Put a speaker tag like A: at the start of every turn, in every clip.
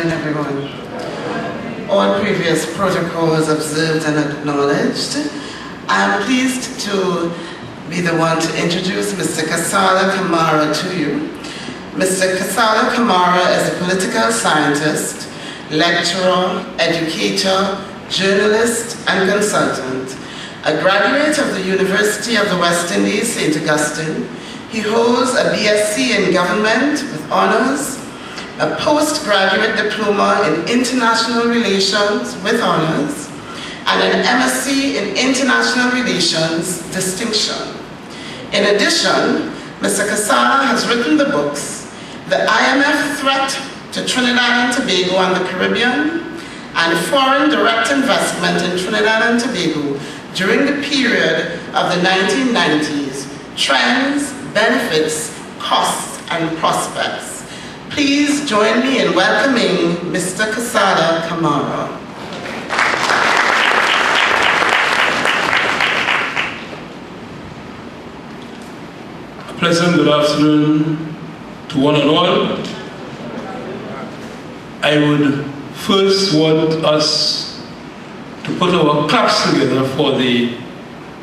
A: afternoon, everyone. All previous protocols observed and acknowledged. I am pleased to be the one to introduce Mr. Kasalaa Kamara to you. Mr. Kasalaa Kamara is a political scientist, lecturer, educator, journalist, and consultant. A graduate of the University of the West Indies, St. Augustine, he holds a BSc in Government with honors, a postgraduate diploma in International Relations with honors, and an MSc in International Relations distinction. In addition, Mr. Kasala has written the books, The IMF Threat to Trinidad and Tobago and the Caribbean, and Foreign Direct Investment in Trinidad and Tobago during the period of the 1990s, Trends, Benefits, Costs, and Prospects. Please join me in welcoming Mr. Kasalaa Kamara.
B: A pleasant good afternoon to one and all. I would first want us to put our claps together for the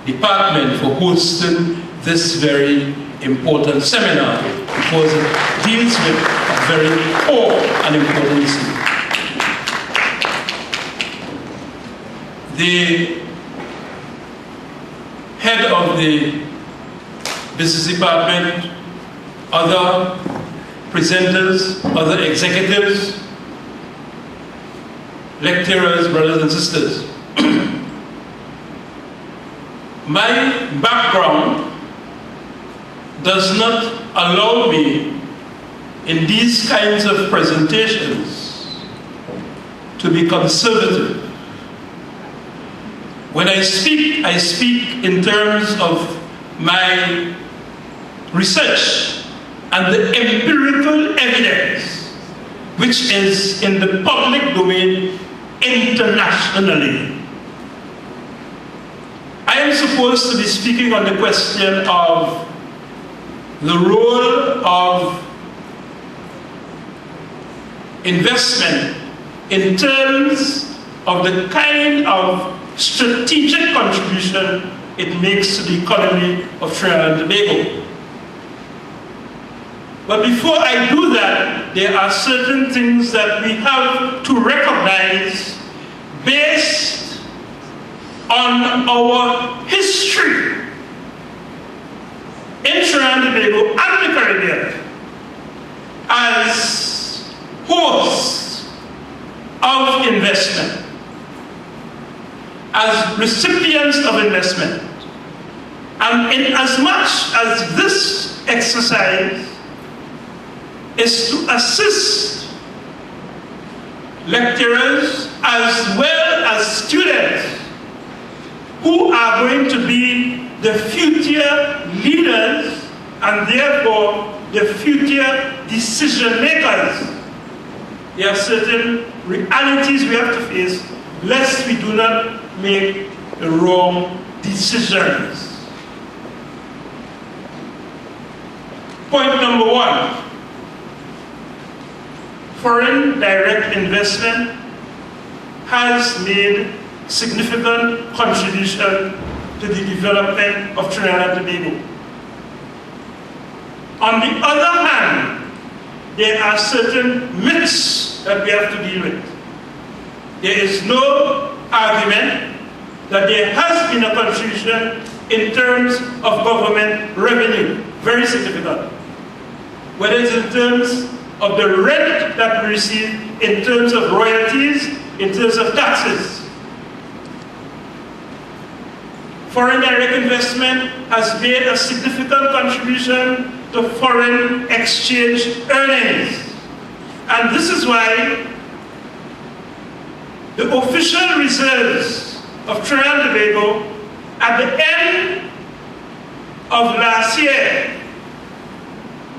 B: department for hosting this very important seminar, because it deals with a very core and important issue. The head of the business department, other presenters, other executives, lecturers, brothers and sisters. My background does not allow me in these kinds of presentations to be conservative. When I speak in terms of my research and the empirical evidence which is in the public domain internationally. I am supposed to be speaking on the question of the role of investment in terms of the kind of strategic contribution it makes to the economy of Trinidad and Tobago. But before I do that, there are certain things that we have to recognize based on our history in Trinidad and Tobago and the Caribbean as hosts of investment, as recipients of investment. And in as much as this exercise is to assist lecturers as well as students who are going to be the future leaders and therefore the future decision makers. There are certain realities we have to face lest we do not make the wrong decisions. Point number one. Foreign direct investment has made significant contribution to the development of Trinidad and Tobago. On the other hand, there are certain myths that we have to deal with. There is no argument that there has been a contribution in terms of government revenue, very significant. Whether it's in terms of the rent that we receive, in terms of royalties, in terms of taxes. Foreign direct investment has made a significant contribution to foreign exchange earnings. And this is why the official reserves of Trinidad and Tobago at the end of last year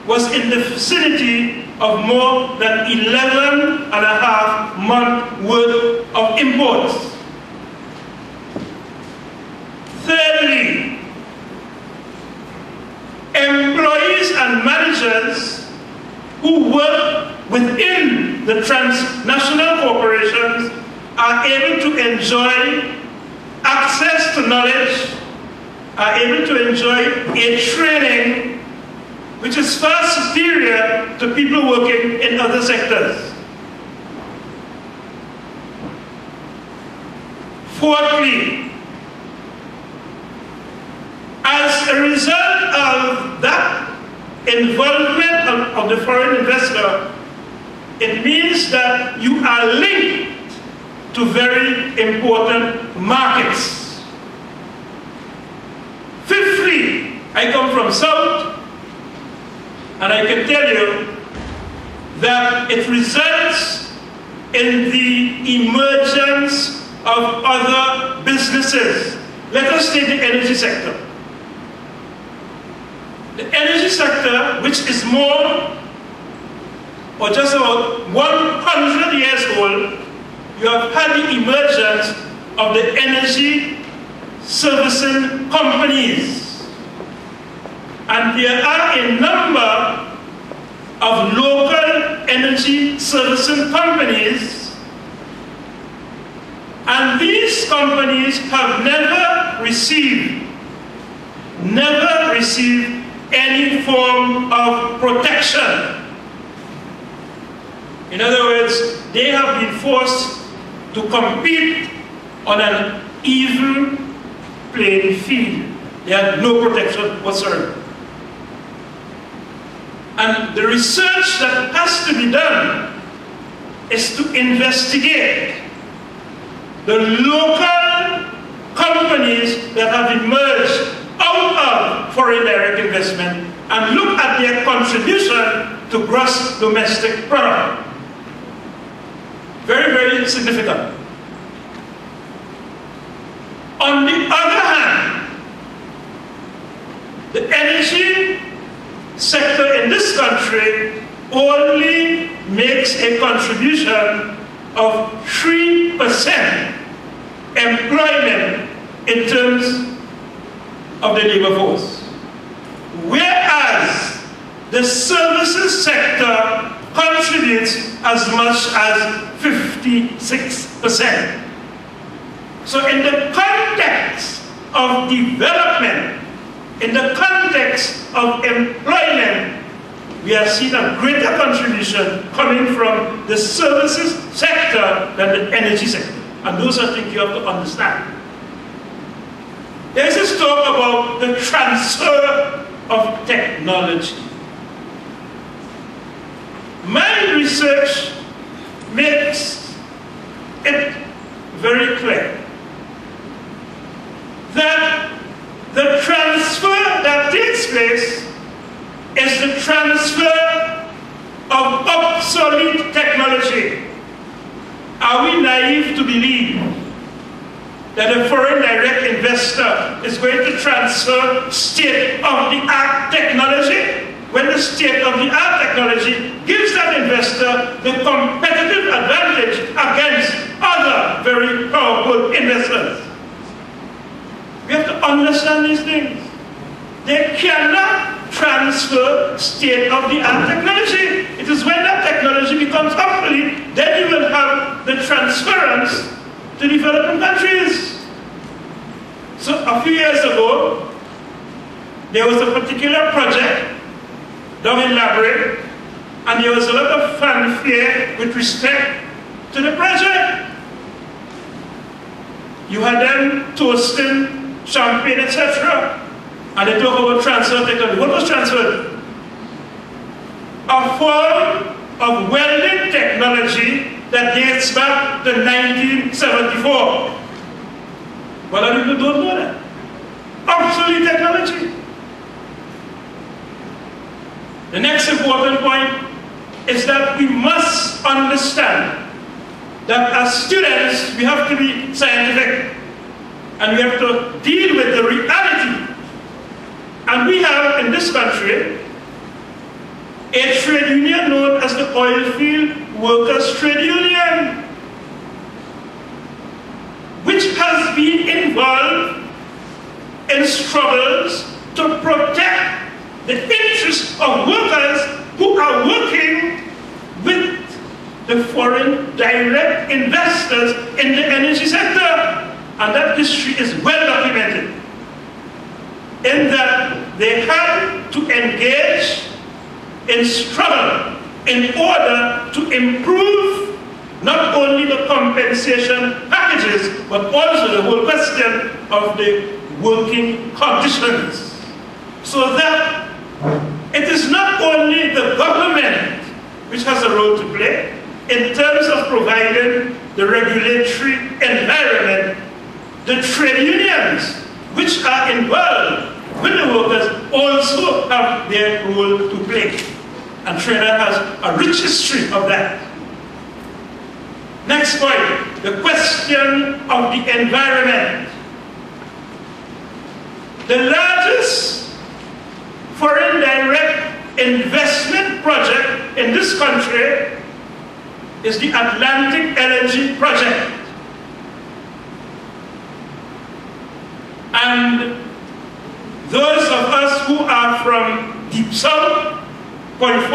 B: was in the vicinity of more than 11 and a half months worth of imports. Thirdly, employees and managers who work within the transnational corporations are able to enjoy access to knowledge, are able to enjoy a training which is far superior to people working in other sectors. Fourthly, as a result of that involvement of the foreign investor, it means that you are linked to very important markets. Fifthly, I come from South, and I can tell you that it results in the emergence of other businesses. Let us take the energy sector. The energy sector, which is more or just about 100 years old, you have had the emergence of the energy servicing companies. And there are a number of local energy servicing companies, and these companies have never received any form of protection. In other words, they have been forced to compete on an even playing field. They have no protection whatsoever. And the research that has to be done is to investigate the local companies that have emerged out of foreign direct investment and look at their contribution to gross domestic product. Very, very significant. On the other hand, the energy sector in this country only makes a contribution of 3% employment in terms of the labor force. Whereas the services sector contributes as much as 56%. So in the context of development, in the context of employment, we have seen a greater contribution coming from the services sector than the energy sector. And those are things you have to understand. There's this talk about the transfer of technology. My research makes it very clear that the transfer that takes place is the transfer of obsolete technology. Are we naive to believe that a foreign direct investor is going to transfer state-of-the-art technology when the state-of-the-art technology gives that investor the competitive advantage against other very powerful investors? We have to understand these things. They cannot transfer state-of-the-art technology. It is when that technology becomes obsolete, then you will have the transference to developing countries. So a few years ago, there was a particular project done in Labyrinth, and there was a lot of fanfare with respect to the project. You had them toasting champagne, etc. And they talk about transfer technology. What was transferred? A form of welding technology that dates back to 1974. But a lot of people don't know that. Obsolete technology. The next important point is that we must understand that as students, we have to be scientific and we have to deal with the reality. And we have in this country a trade union known as the Oilfield Workers Trade Union, which has been involved in struggles to protect the interests of workers who are working with the foreign direct investors in the energy sector. And that history is well documented, in that they had to engage in struggle in order to improve not only the compensation packages, but also the whole question of the working conditions. So that it is not only the government which has a role to play in terms of providing the regulatory environment. The trade unions which are involved with the workers also have their role to play. And Trinidad has a rich history of that. Next point, the question of the environment. The largest foreign direct investment project in this country is the Atlantic Energy Project. And those of us who are from Deep South, Point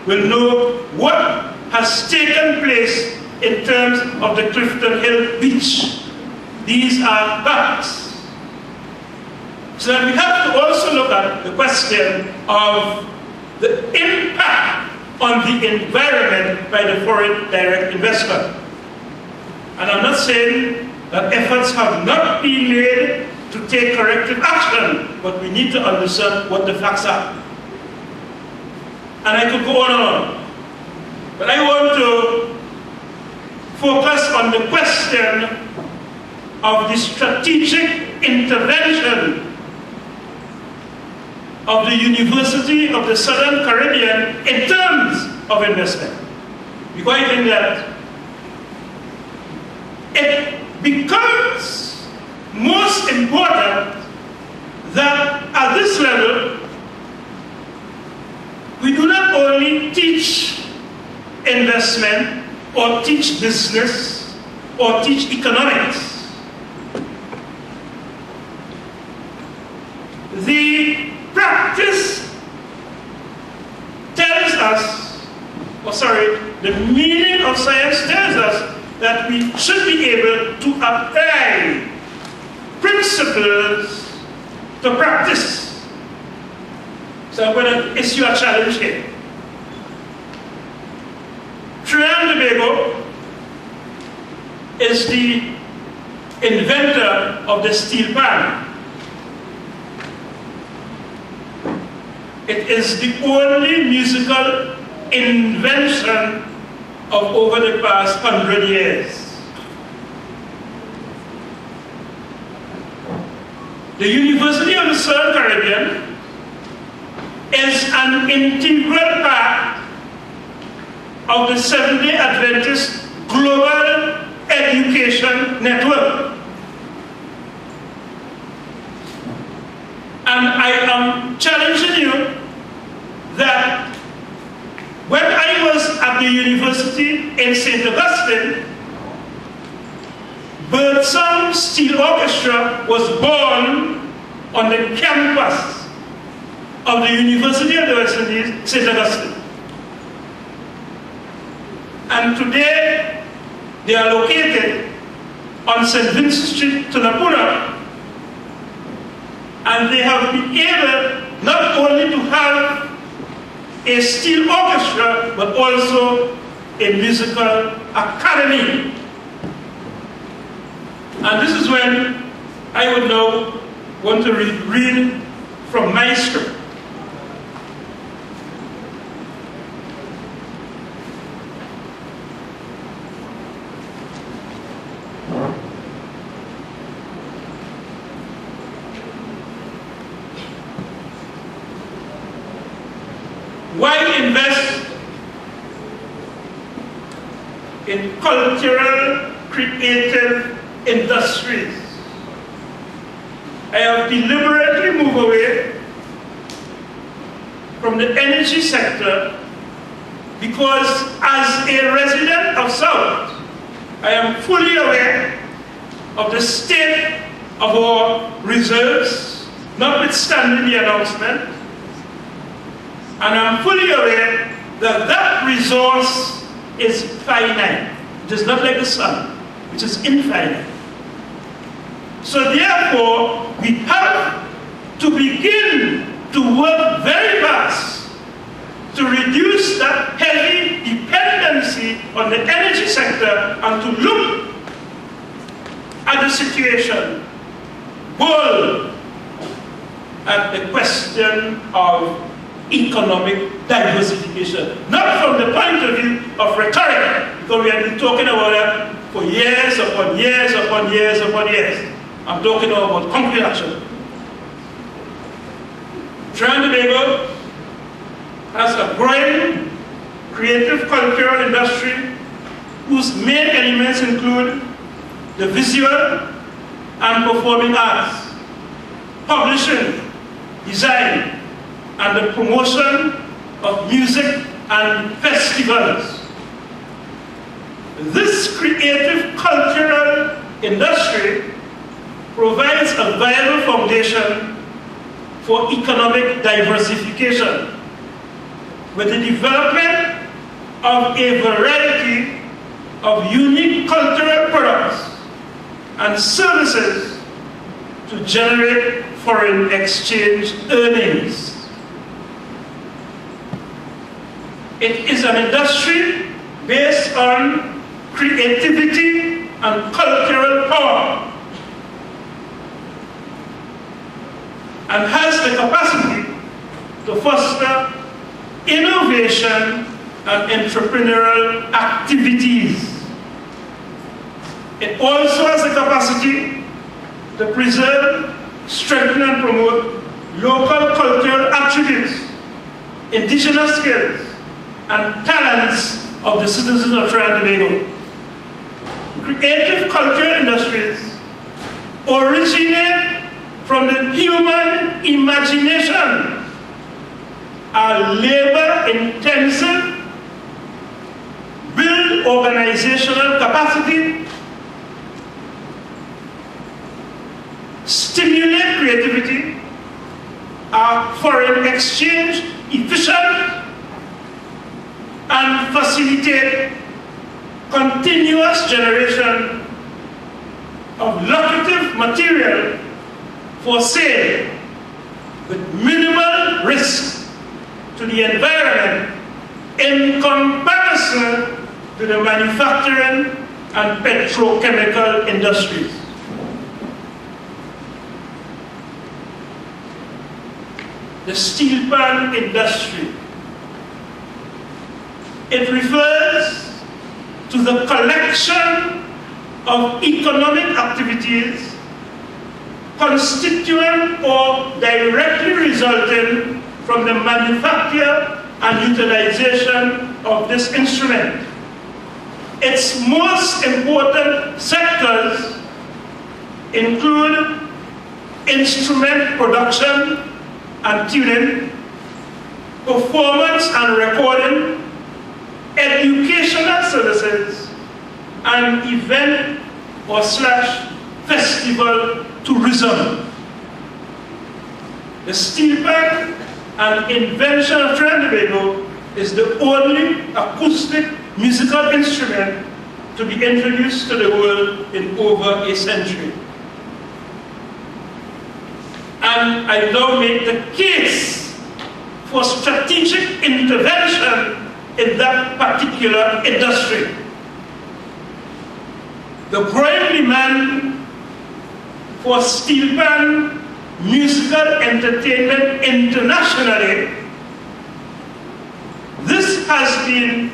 B: will know what has taken place in terms of the Clifton Hill Beach. These are facts. So that we have to also look at the question of the impact on the environment by the foreign direct investment. And I'm not saying that efforts have not been made to take corrective action, but we need to understand what the facts are. And I could go on and on. But I want to focus on the question of the strategic intervention of the University of the Southern Caribbean in terms of investment. Because I think that it becomes most important that at this level, we do not only teach investment or teach business or teach economics. The practice tells us, the meaning of science tells us that we should be able to apply principles to practice. So I'm going to issue a challenge here. Trinidad and Tobago is the inventor of the steel pan. It is the only musical invention of over the past 100 years. The University of the Southern Caribbean is an integral part of the Seventh-day Adventist Global Education Network. And I am challenging you that when I was at the university in St. Augustine, Birdsong Steel Orchestra was born on the campus of the University of the West Indies, St. Augustine. And today, they are located on St. Vincent Street, Tunapuna, and they have been able not only to have a steel orchestra, but also a musical academy. And this is when I would now want to read from my script. Why invest in cultural, creative industries? I have deliberately moved away from the energy sector because as a resident of South, I am fully aware of the state of our reserves, notwithstanding the announcement. And I'm fully aware that that resource is finite. It is not like the sun, which is infinite. So therefore, we have to begin to work very fast to reduce that heavy dependency on the energy sector and to look at the situation, bold at the question of economic diversification. Not from the point of view of rhetoric, because we have been talking about that for years upon years upon years upon years. I'm talking about concrete action. Trinidad and Tobago has a growing creative cultural industry whose main elements include the visual and performing arts, publishing, design, and the promotion of music and festivals. This creative cultural industry provides a viable foundation for economic diversification with the development of a variety of unique cultural products and services to generate foreign exchange earnings. It is an industry based on creativity and cultural power, and has the capacity to foster innovation and entrepreneurial activities. It also has the capacity to preserve, strengthen, and promote local cultural attributes, indigenous skills, and talents of the citizens of Trinidad and Tobago. Creative cultural industries originate from the human imagination, are labor-intensive, build organizational capacity, stimulate creativity, are foreign exchange efficient, and facilitate continuous generation of lucrative material for sale with minimal risk to the environment in comparison to the manufacturing and petrochemical industries. The steel pan industry. It refers to the collection of economic activities constituent or directly resulting from the manufacture and utilization of this instrument. Its most important sectors include instrument production and tuning, performance and recording, educational services, and event or festival tourism. The steel pan and invention of Trinidad and Tobago is the only acoustic musical instrument to be introduced to the world in over a century. And I now make the case for strategic intervention in that particular industry. The growing demand for steel pan musical entertainment internationally, this has been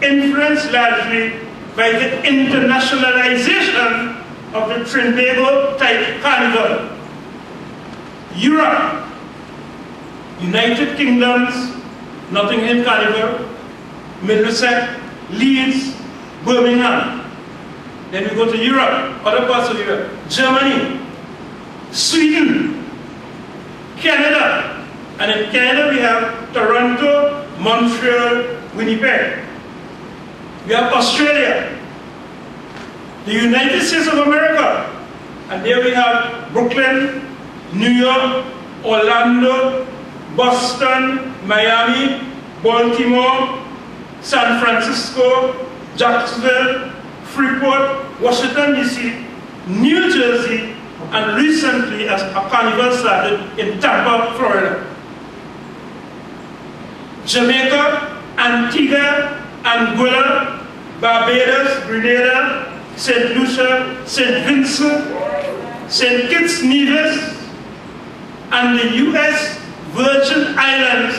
B: influenced largely by the internationalization of the Trinidad type carnival. Europe, United Kingdoms, Nottingham Carnival, Middlesex, Leeds, Birmingham. Then we go to Europe, other parts of Europe, Germany, Sweden, Canada, and in Canada we have Toronto, Montreal, Winnipeg. We have Australia, the United States of America, and there we have Brooklyn, New York, Orlando, Boston, Miami, Baltimore, San Francisco, Jacksonville, Freeport, Washington DC, New Jersey, and recently as a carnival started in Tampa, Florida. Jamaica, Antigua, Angola, Barbados, Grenada, St. Lucia, St. Vincent, St. Kitts Nevis, and the U.S. Virgin Islands,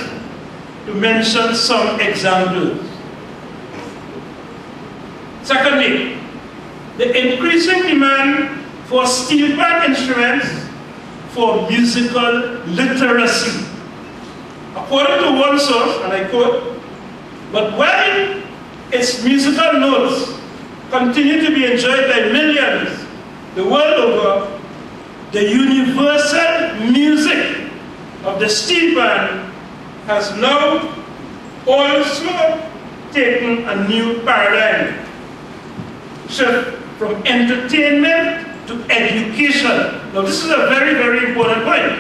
B: to mention some examples. Secondly, the increasing demand for steel pan instruments for musical literacy. According to one source, and I quote, "But while its musical notes continue to be enjoyed by millions the world over, the universal music of the steel pan has now also taken a new paradigm shift from entertainment to education." Now this is a very, very important point,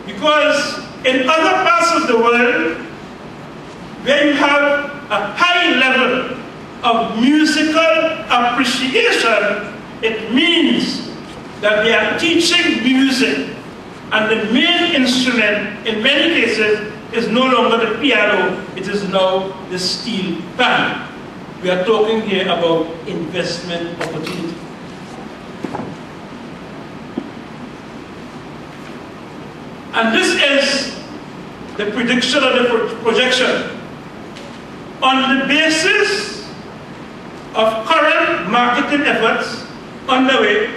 B: because in other parts of the world where you have a high level of musical appreciation, it means that they are teaching music, and the main instrument in many cases is no longer the piano, it is now the steel pan. We are talking here about investment opportunity. And this is the prediction of the projection. On the basis of current marketing efforts underway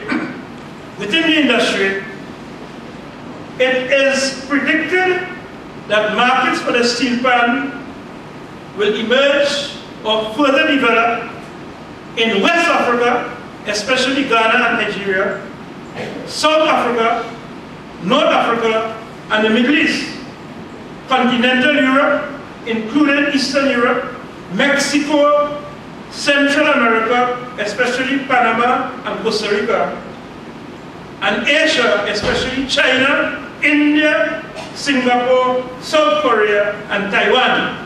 B: within the industry, it is predicted that markets for the steel pan will emerge or further develop in West Africa, especially Ghana and Nigeria, South Africa, North Africa, and the Middle East, continental Europe, including Eastern Europe, Mexico, Central America, especially Panama and Costa Rica, and Asia, especially China, India, Singapore, South Korea, and Taiwan,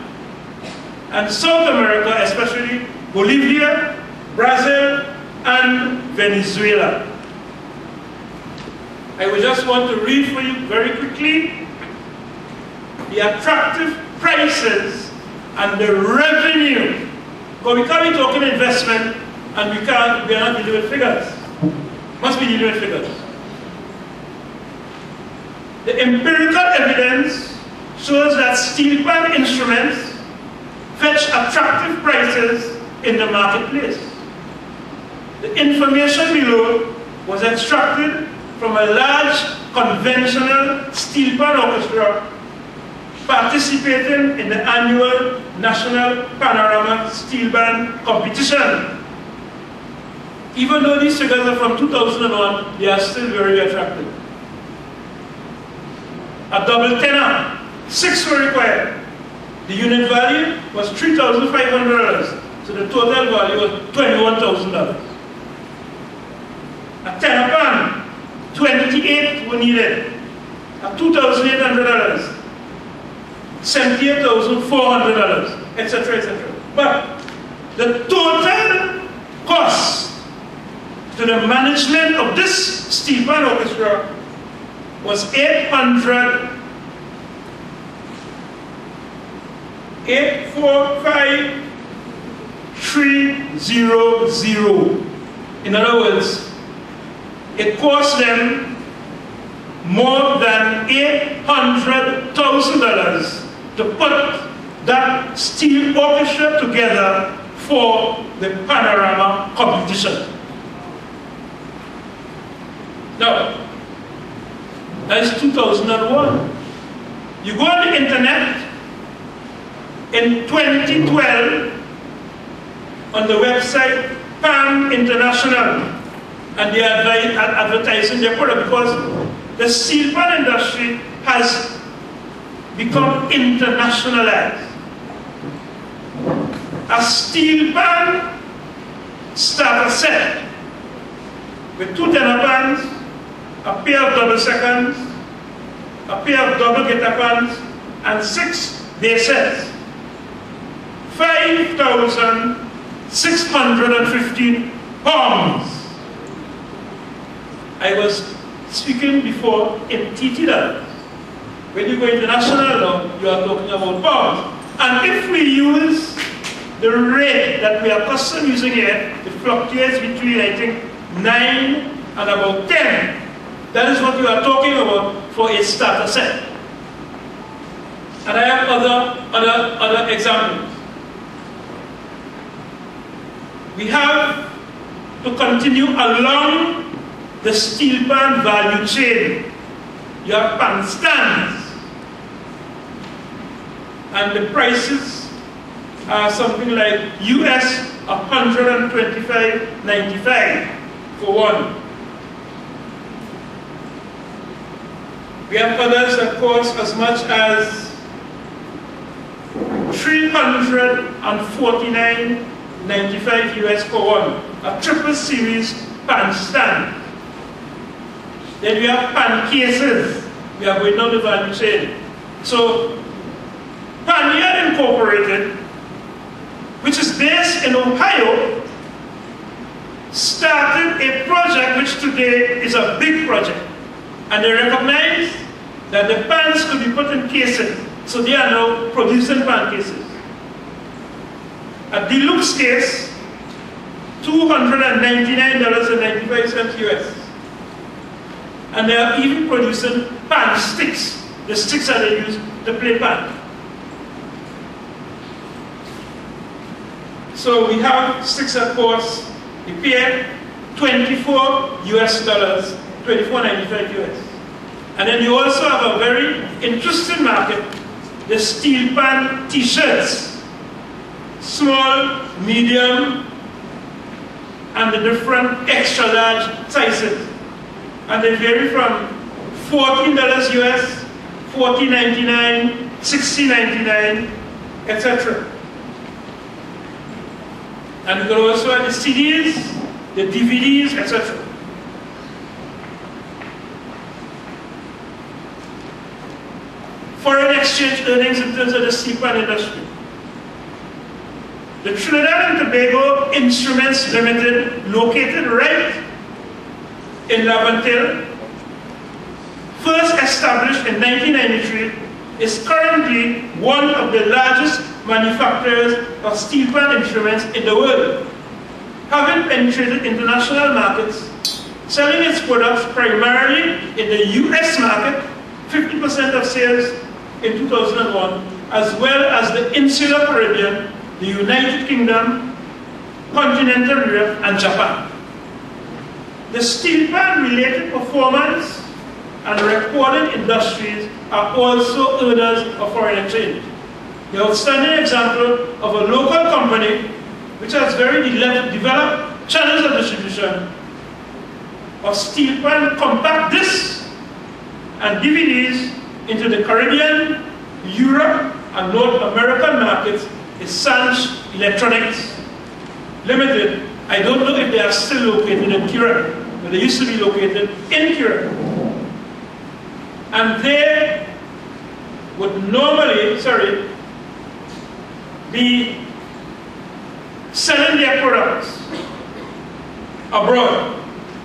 B: and South America, especially Bolivia, Brazil, and Venezuela. I would just want to read for you very quickly the attractive prices and the revenue. Because we can't be talking investment and we are not dealing with figures. Must be dealing with figures. The empirical evidence shows that steel pan instruments fetch attractive prices in the marketplace. The information below was extracted from a large conventional steel pan orchestra participating in the annual National Panorama Steel Band competition. Even though these figures are from 2001, they are still very attractive. A double tenor, 6 were required. The unit value was $3,500, so the total value was $21,000. A tenor pan, 28 were needed, at $2,800, $78,400, etc., etc. But the total cost to the management of this steel pan orchestra was $845,000. In other words, it cost them more than $800,000 to put that steel orchestra together for the Panorama competition. Now, that is 2001. You go on the internet in 2012 on the website Pan International, and they are advertising their product because the steel pan industry has become internationalized. A steel pan starter set with 2 tenor pans, a pair of double seconds, a pair of double guitar pans, and 6 bass sets 5,615 pounds. I was speaking before in TTL. When you go international now, you are talking about pounds. And if we use the rate that we are accustomed using here, it fluctuates between, I think, 9 and about 10. That is what you are talking about for a starter set. And I have other examples. We have to continue along the steel pan value chain. You have pan stands. And the prices are something like US $125.95 for one. We have others that cost as much as $349.95 US for one. A triple series pan stand. Then we have pan cases. We are going down the value chain. So Panier Incorporated, which is based in Ohio, started a project which today is a big project. And they recognized that the pans could be put in cases. So they are now producing pan cases. A deluxe case, $299.95 US. And they are even producing pan sticks, the sticks that they use to play pan. So we have sticks that cost, a pair, $24 US, $24.95 US. And then you also have a very interesting market, the steel pan t-shirts. Small, medium, and the different extra large sizes. And they vary from $14 US, $14.99, $16.99, etc. And you can also have the CDs, the DVDs, etc. Foreign exchange earnings in terms of the steel pan industry. The Trinidad and Tobago Instruments Limited, located right in Laventille, first established in 1993, is currently one of the largest manufacturers of steel pan instruments in the world, having penetrated international markets, selling its products primarily in the US market, 50% of sales in 2001, as well as the Insular Caribbean, the United Kingdom, continental Europe, and Japan. The steel pan related performance and recording industries are also earners of foreign exchange. The outstanding example of a local company which has very developed channels of distribution of steel pan compact discs and DVDs into the Caribbean, Europe, and North American markets is Sanch Electronics Limited. I don't know if they are still located in Kira, but they used to be located in Kira. And they would normally, be selling their products abroad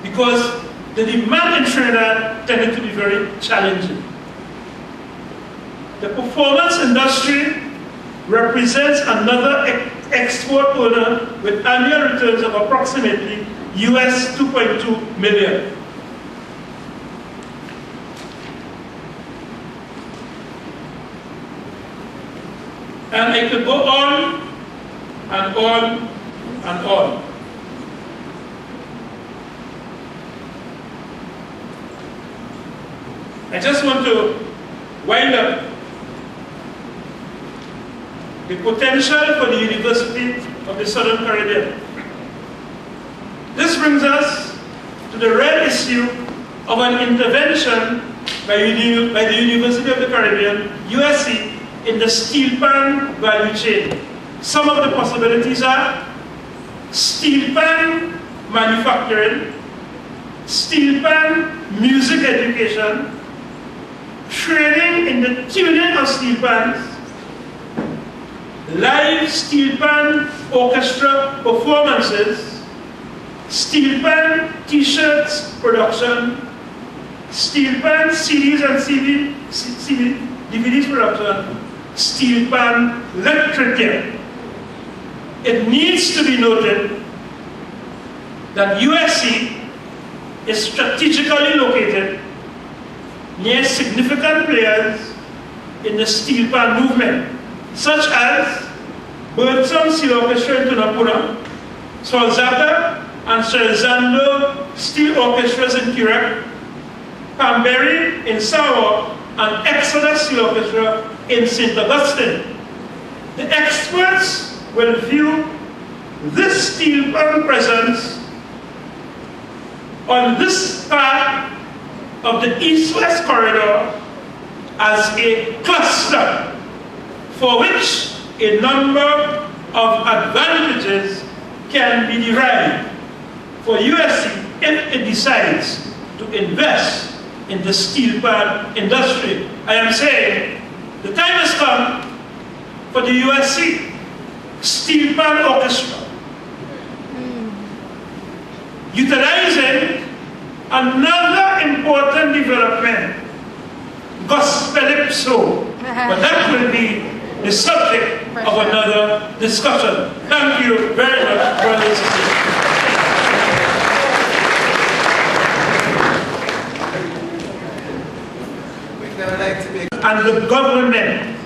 B: because the demand in Trinidad tended to be very challenging. The performance industry represents another export owner with annual returns of approximately US 2.2 million. And I could go on and on and on. I just want to wind up the potential for the University of the Southern Caribbean. This brings us to the real issue of an intervention by the University of the Caribbean, USC, in the steel pan value chain. Some of the possibilities are steel pan manufacturing, steel pan music education, training in the tuning of steel pans, live steel pan orchestra performances, steel pan t-shirts production, steel pan CDs and DVDs production, steel pan literature. It needs to be noted that USC is strategically located near significant players in the steel pan movement, such as Birdsong Steel Orchestra in Tunapuna, Solzata and Shelzando Steel Orchestras in Quebec, Pamberry in Sawa, and Exodus Steel Orchestra in St. Augustine. The experts will view this steel pan presence on this part of the east-west corridor as a cluster for which a number of advantages can be derived for USC if it decides to invest in the steel pan industry. I am saying the time has come for the USC Steel Pan Orchestra utilizing another important development, gospelipso, but that will be the subject of another discussion. Thank you very much, brothers and sisters. And the government.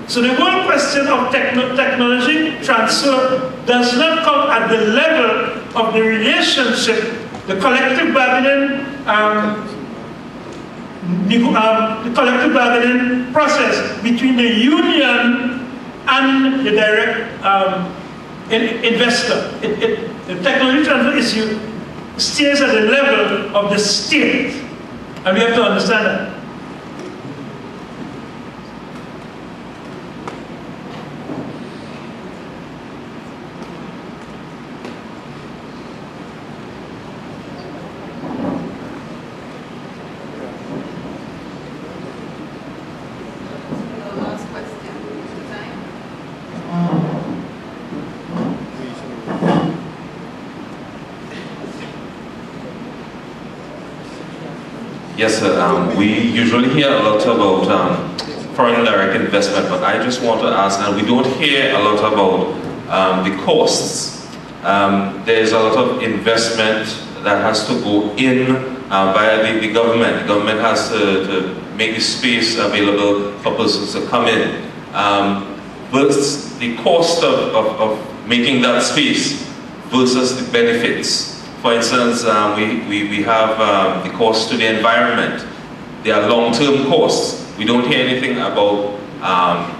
B: So the whole question of technology transfer does not come at the level of the relationship, the collective bargaining, the collective bargaining process between the union and the direct investor. The technology transfer issue stays at the level of the state, and we have to understand that.
C: Yes, sir. We usually hear a lot about foreign direct investment, but I just want to ask, and we don't hear a lot about the costs. There's a lot of investment that has to go in via the government. The government has to make the space available for persons to come in. Versus the cost of making that space versus the benefits. For instance, we have the cost to the environment. There are long-term costs. We don't hear anything about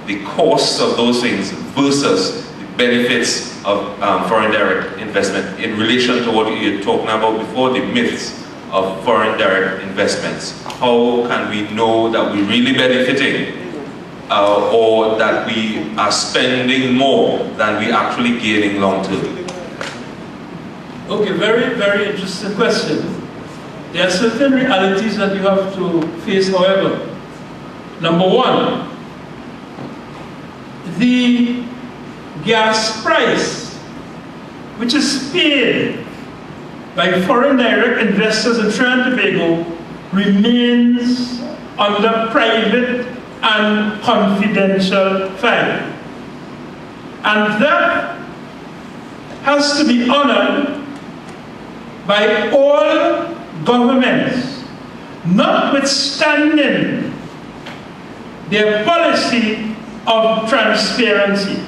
C: the costs of those things versus the benefits of foreign direct investment in relation to what you're talking about before, the myths of foreign direct investments. How can we know that we're really benefiting or that we are spending more than we actually gaining long-term?
B: Okay, very, very interesting question. There are certain realities that you have to face, however. Number one, the gas price, which is paid by foreign direct investors in Trinidad and Tobago, remains under private and confidential file. And that has to be honored by all governments, notwithstanding their policy of transparency,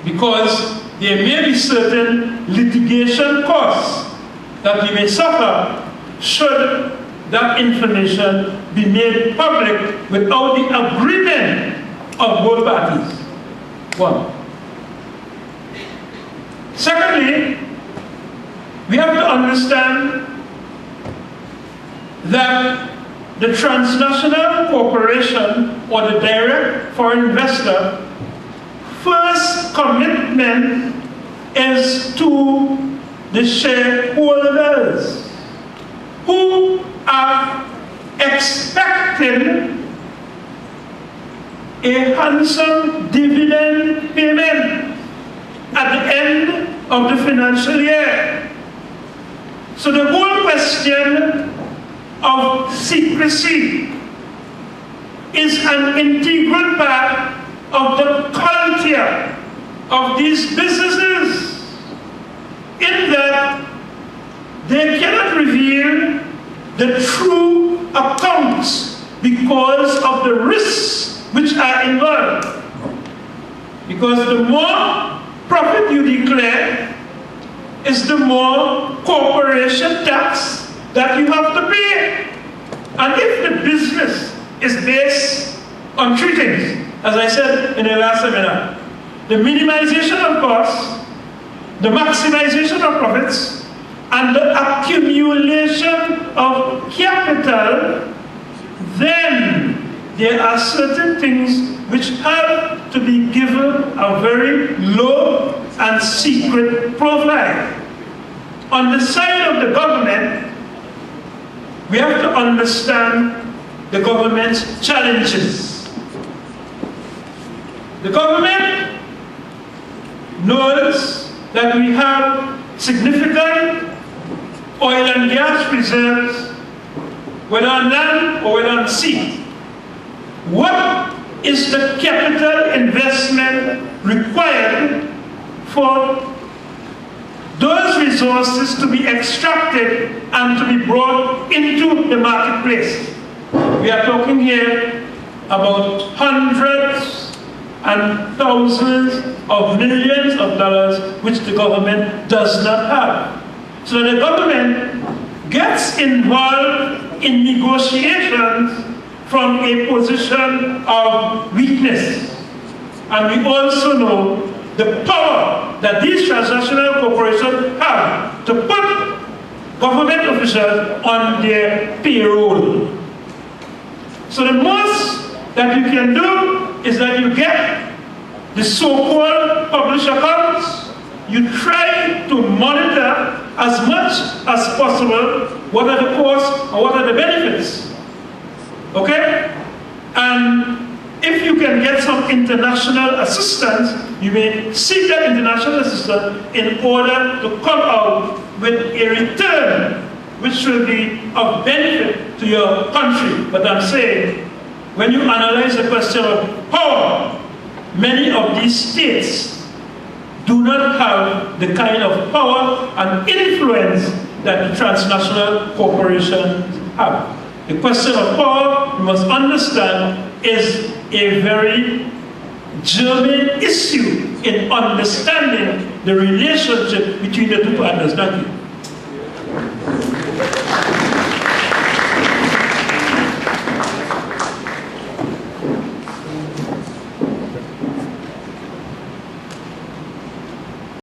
B: because there may be certain litigation costs that we may suffer should that information be made public without the agreement of both parties. One. Secondly, we have to understand that the transnational corporation or the direct foreign investor first commitment is to the shareholders who are expecting a handsome dividend payment at the end of the financial year. So the whole question of secrecy is an integral part of the culture of these businesses, in that they cannot reveal the true accounts because of the risks which are involved. Because the more profit you declare is the more corporation tax that you have to pay. And if the business is based on three things, as I said in the last seminar: the minimization of costs, the maximization of profits, and the accumulation of capital, then there are certain things which have to be given a very low and secret profile. On the side of the government, we have to understand the government's challenges. The government knows that we have significant oil and gas reserves, whether on land or whether on sea. What is the capital investment required for those resources to be extracted and to be brought into the marketplace? We are talking here about hundreds and thousands of millions of dollars which the government does not have. So the government gets involved in negotiations from a position of weakness. And we also know the power that these transnational corporations have to put government officials on their payroll. So the most that you can do is that you get the so-called published accounts. You try to monitor as much as possible what are the costs and what are the benefits. Okay? And if you can get some international assistance, you may seek that international assistance in order to come out with a return which will be of benefit to your country. But I'm saying, when you analyze the question of power, many of these states do not have the kind of power and influence that the transnational corporations have. The question of power, you must understand, is a very germane issue in understanding the relationship between the two partners. Thank you.